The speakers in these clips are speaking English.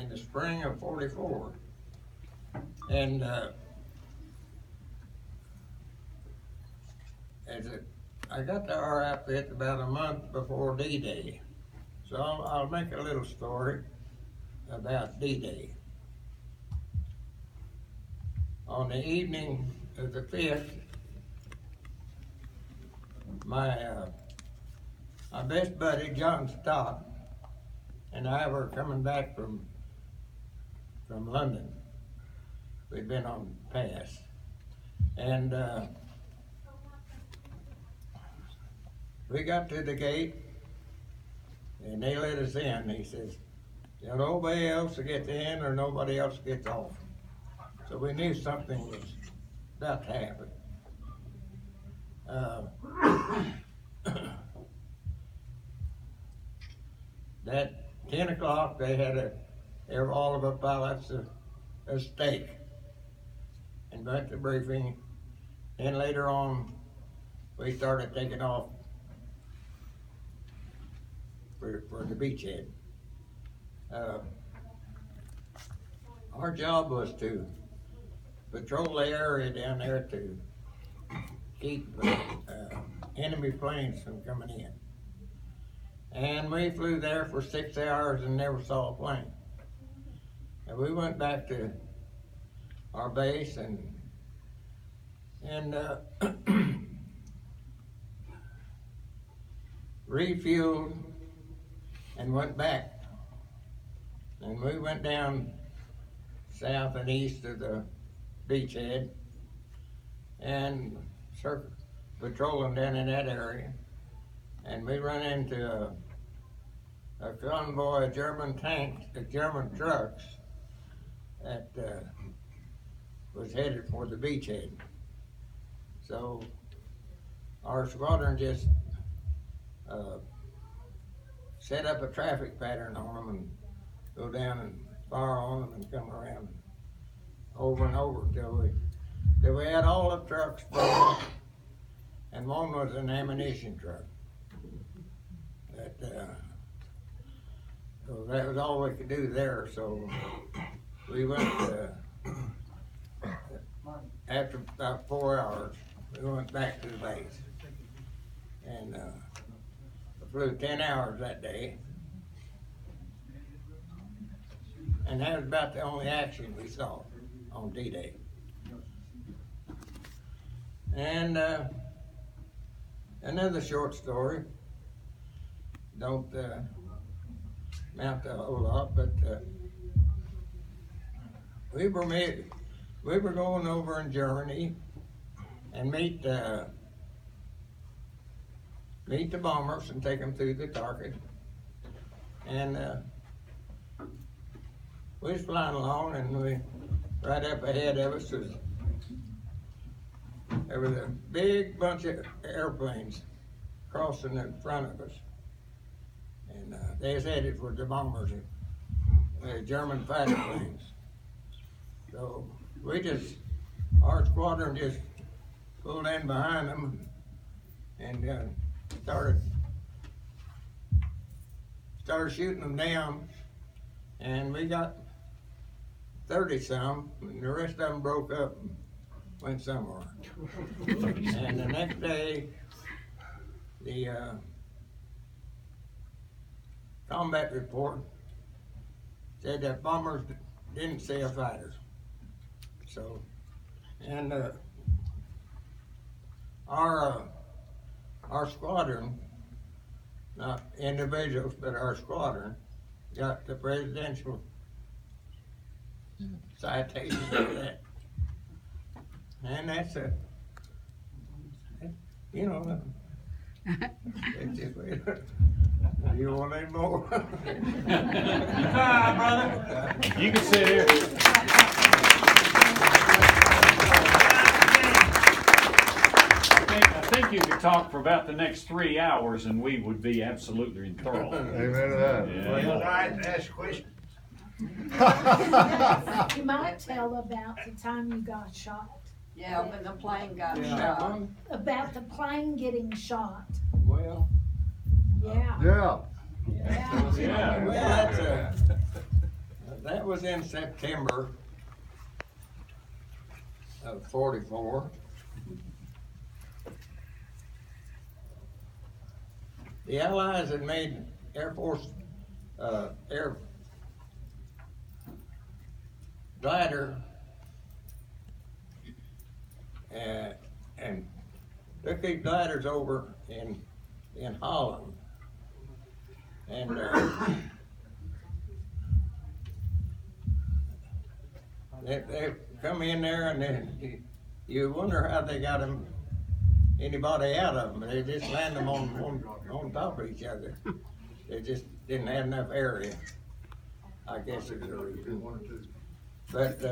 in the spring of '44. And I got the R outfit about a month before D-Day. So I'll make a little story about D-Day. On the evening of the 5th, my best buddy, John Stott, and I were coming back from London. We'd been on pass. And we got to the gate, and they let us in. He says, nobody else gets in or nobody else gets off. So we knew something was about to happen. That 10 o'clock, they had all of our pilots a steak and went to briefing. Then later on, we started taking off for the beachhead. Our job was to patrol the area down there to keep enemy planes from coming in. And we flew there for 6 hours and never saw a plane. And we went back to our base and refueled and went back. And we went down south and east of the beachhead and patrolling down in that area. And we run into a convoy of German tanks, German trucks that was headed for the beachhead. So our squadron just set up a traffic pattern on them and go down and fire on them and come around over and over till we had all the trucks full, and one was an ammunition truck. So that was all we could do there. So we went after about 4 hours, we went back to the base, and I flew 10 hours that day, and that was about the only action we saw on D-Day. And another short story, don't amount to a whole lot, but we were going over in Germany and meet the bombers and take them through the target. And we was flying along, and right up ahead of us there was a big bunch of airplanes crossing in front of us. And they was headed for the bombers, the German fighter planes. So our squadron just pulled in behind them and started shooting them down. And we got 30 some, and the rest of them broke up and went somewhere. And the next day, the combat report said that bombers didn't see a fighter. So, and our squadron, not individuals, but our squadron, got the presidential citation for that. And that's it's just weird. You want any more? Hi, brother. You can sit here. I think you could talk for about the next 3 hours, and we would be absolutely enthralled. Amen to that. Yeah. Well, I had to ask questions. You might tell about the time you got shot. Yeah, when the plane got Yeah. shot. About the plane getting shot. Well, Yeah. Yeah. Yeah. Yeah. well, that that was in September of '44. The Allies had made Air Force, air glider, and took these gliders over in Holland. And they come in there, and then you wonder how they got them, anybody out of them. They just land them on top of each other. They just didn't have enough area. I guess is the reason. But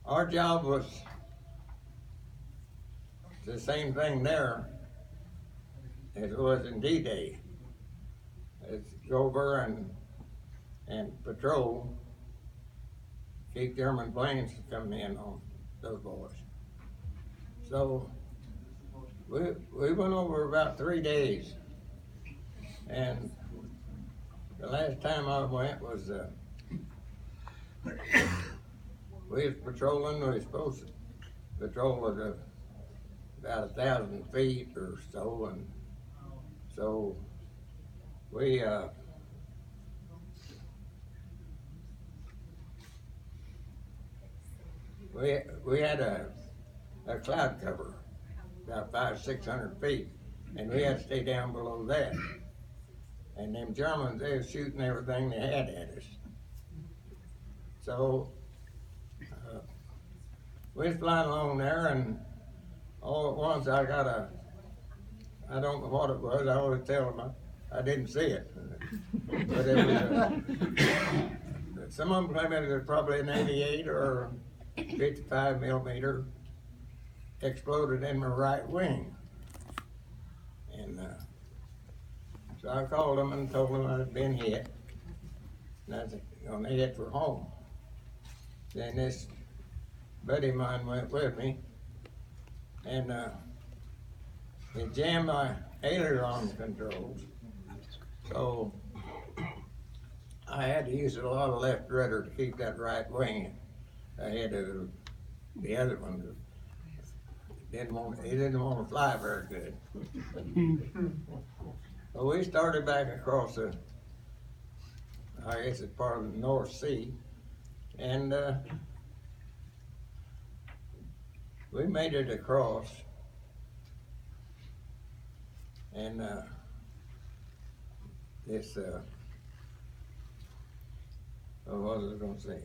our job was the same thing there as it was in D-Day. It's go over and patrol, keep German planes from coming in on those boys. So we went over about 3 days, and the last time I went was we was patrolling. We was supposed to patrol at about 1,000 feet or so, and so we had a cloud cover about 500-600 feet, and we had to stay down below that. And them Germans, they was shooting everything they had at us. So we was flying along there, and all at once I got I don't know what it was. I always tell them I didn't see it. But it was some of them claim it was probably an 88 or 55 millimeter exploded in my right wing. And so I called them and told them I'd been hit, and I was going to head for home. Then this buddy of mine went with me, and they jammed my aileron controls, so I had to use a lot of left rudder to keep that right wing ahead of the other one. He didn't want to fly very good. So we started back across I guess it's part of the North Sea, and we made it across, and this, what was I going to say?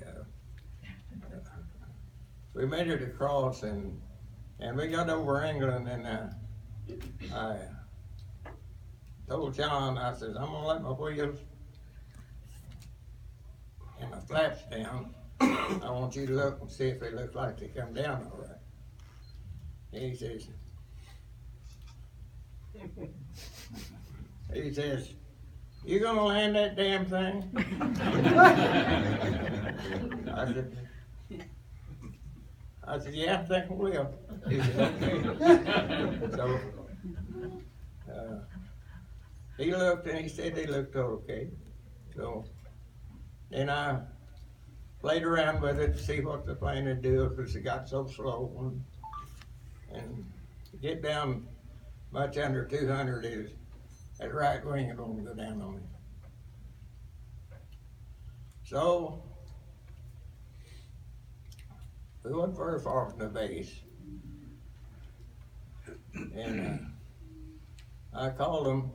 We made it across, and we got over England, and I told John, I says, I'm gonna let my wheels and my flaps down. I want you to look and see if they look like they come down all right. And he says, you gonna land that damn thing? I said, yeah, I think I will. He said, okay. So, he looked and he said they looked okay. So then I played around with it to see what the plane would do because it got so slow. And to get down much under 200 is, that right wing is going to go down on me. So we went very far from the base. And I called them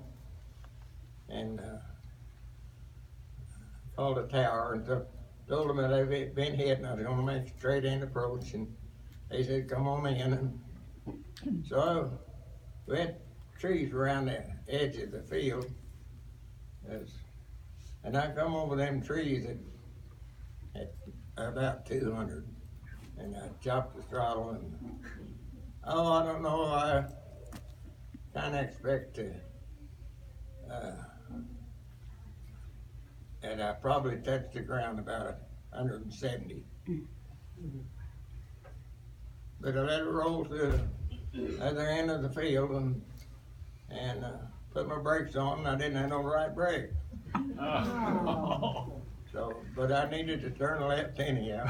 and called the tower and told them that I'd been hit and I was going to make a straight in approach, and they said come on in. And so we had trees around the edge of the field, and I come over them trees at about 200, and I chopped the throttle, and I don't know, I kind of expect to and I probably touched the ground about 170. But I let it roll to the other end of the field, and put my brakes on, and I didn't have no right brake. Oh. So, but I needed to turn left anyhow.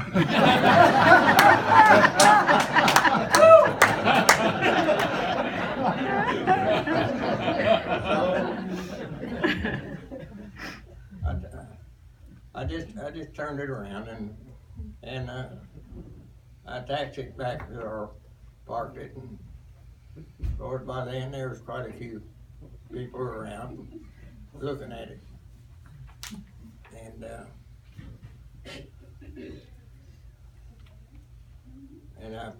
I just turned it around and I taxied back to our parked it, and of course by then there was quite a few people around looking at it. And I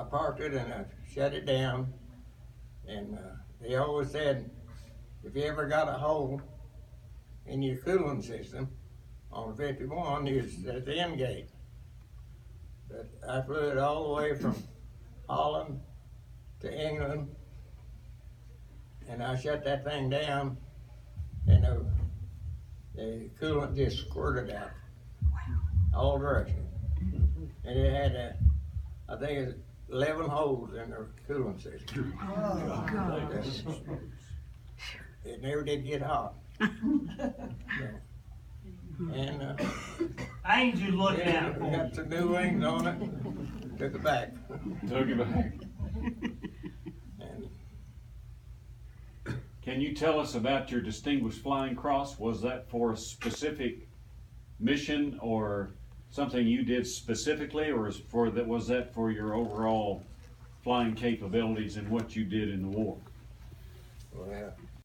parked it and I shut it down, and they always said, if you ever got a hole in your cooling system on 51, it's at the end gate. But I flew it all the way from Holland to England, and I shut that thing down, and the coolant just squirted out all directions. And it had, I think it's 11 holes in the coolant system. Oh, gosh. It never did get hot. And Angel, look out we for got some new wings on it, took it back. Took it back. And Can you tell us about your Distinguished Flying Cross? Was that for a specific mission or something you did specifically, or was that for your overall flying capabilities and what you did in the war? well,